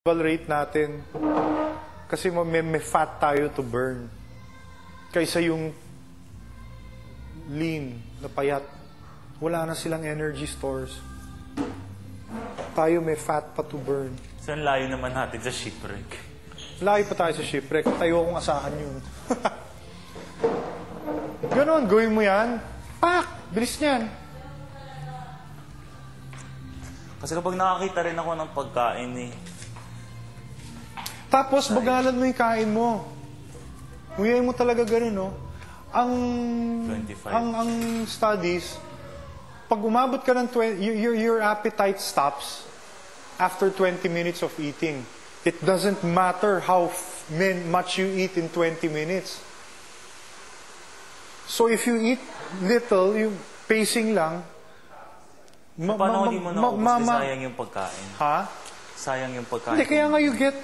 Rate natin kasi may fat tayo to burn kaysa yung lean na payat, wala na silang energy stores, tayo may fat pa to burn. So, ang layo naman natin sa shipwreck. Layo pa tayo sa shipwreck, tayo akong asahan yun. Ganon, gawin mo yan, pak, bilis niyan. Kasi kapag nakakita rin ako ng pagkain Tapos, bagalan mo yung kain mo. Nguyay mo talaga ganun, no? Ang 25. ang studies, pag umabot ka ng your appetite stops after 20 minutes of eating. It doesn't matter how much you eat in 20 minutes. So if you eat little, yung pacing lang, paano hindi mo naubos? Sayang yung pagkain. Ha? Sayang yung pagkain. Hindi, kaya nga you get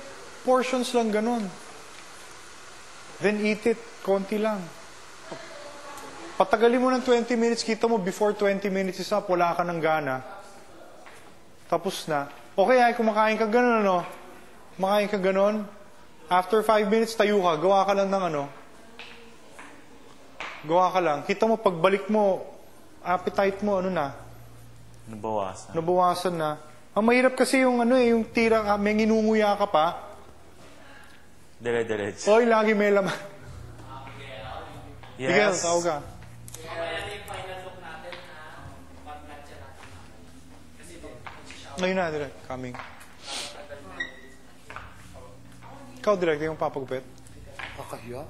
portions lang ganun. Then eat it, konti lang. Patagalin mo ng 20 minutes, kita mo before 20 minutes is up, wala ka ng gana. Tapos na. Okay, ay kumakain ka ganun, ano? Kumakain ka ganun. After 5 minutes, tayo ka. Gawa ka lang ng ano. Gawa ka lang. Kita mo, pagbalik mo, appetite mo, ano na? Nabawasan. Nabawasan na. Ang mahirap kasi yung ano yung tira ka, may nginunguya ka pa. Dire-diretso. Oy, lagi may laman. Yes. Miguel, tawag ka. Ngayon na, direct. Coming. Ikaw, direct, yung papagupit. Kakahiya?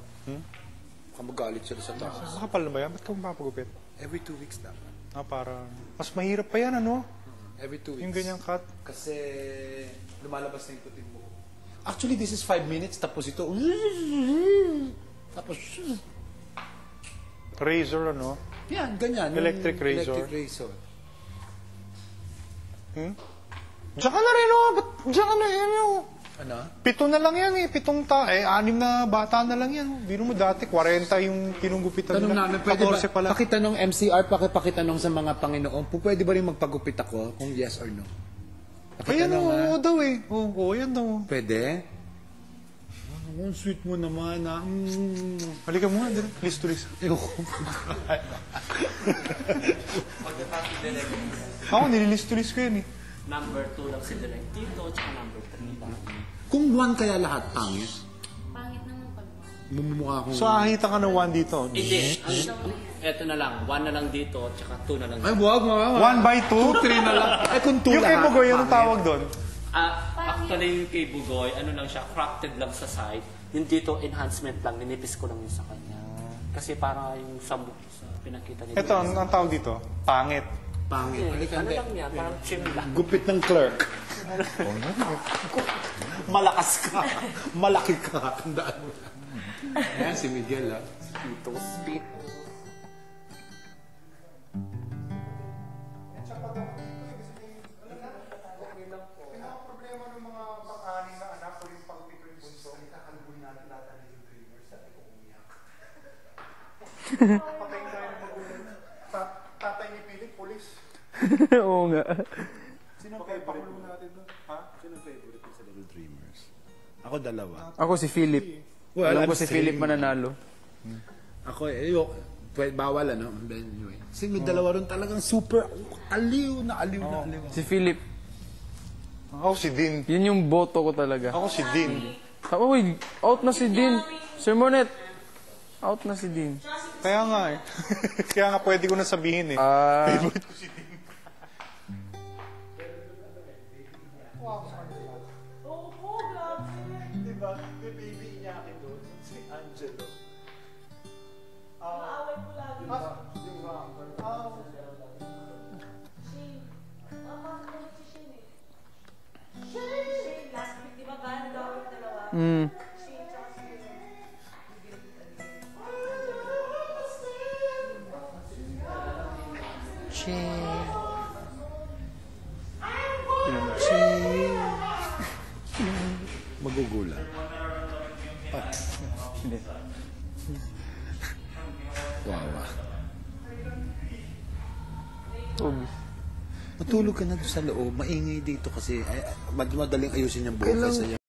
Kamagalit sila sa tao. Makapal na ba yan? Ba't ka papagupit? Every 2 weeks dapat. Para... Mas mahirap pa yan, ano? Every 2 weeks. Yung ganyang cut. Kasi lumalabas na yung puting mo. Actually, this is 5 minutes, tapos ito. Tapos... Razor, ano? Yan, ganyan. Electric razor. Electric razor. Diyan ka na rin, oh. Ba't diyan ka na yan, oh. Ano? 7 na lang yan, eh. 7 6 na bata na lang yan. Biro mo dati, 40 yung pinunggupitan Tanong nila. namin, pwede ba, 14 pala. pakitanong MCR, pakitanong sa mga Panginoon, pwede ba rin magpagupit ako kung yes or no? Ayan, Pakitanong, ha? oo daw eh. Oo, ayan daw. Pwede? Ang sweet mo naman, ha? Halika mo nga, direct. List to list. Ako, nililist to list ko yan eh. Number 2 lang si Direk Tito, tsaka number 3 lang. Kung 1 kaya lahat, pangit? Pangit naman pag Mumukha akong... So, ahita ka ng 1 dito. Hindi. Eto na lang. 1 na lang dito, tsaka 2 na lang Ay, dito. wag, 1 by 2? 3 na lang. Eh, kung 2 Yung lahat. kay Bugoy, anong tawag doon? Actually, yung kay Bugoy, ano lang siya, crafted lang sa side. Yung dito, enhancement lang. Ninipis ko lang yun sa kanya. Kasi para yung sa pinakita niya. Ito, ang tawag dito? Pangit. Pangit. Ano lang yan, parang trim lang. Gupit ng clerk. Malakas ka. Malaki ka. Tandaan mo. Ayan, si Miguel, ha? Tito, speed. Problema ng mga pang-aning na anak o yung pang-pito yung bunso, ikakalbun natin lahat ng little dreamers. Sabi ko umiyak. Patayin tayo ng magulang. Tatay ni Philip, polis. Oo nga. Sino ang favorite natin doon? Ha? Sino favorite sa Little Dreamers? Ako dalawa. Ako si Philip. Well, Alam ko I'm si Philip saying- mananalo. Ako, bawal, ano? Anyway. Kasi may dalawa ron talagang super aliw na aliw na aliw. Si Philip. Ako si Dean. Yun yung boto ko talaga. Ako si Dean. Uy, out na si Dean. Sir Monet. Out na si Dean. Kaya nga eh. Kaya nga pwede ko na sabihin eh. Favorite ko si Dean. Diba? May baby niya akin doon. Si Angelo. Maaway ko lagi. Yung rapper. Shane. Makakulit si Shane eh. Shane, last week, di ba ba? Nag-away yung dalawa? Shane tsaka si Magugulat. Hindi. Wawa. Obvious. Matulog ka na doon sa loob. Maingay dito kasi madaling ayusin yung buhay sa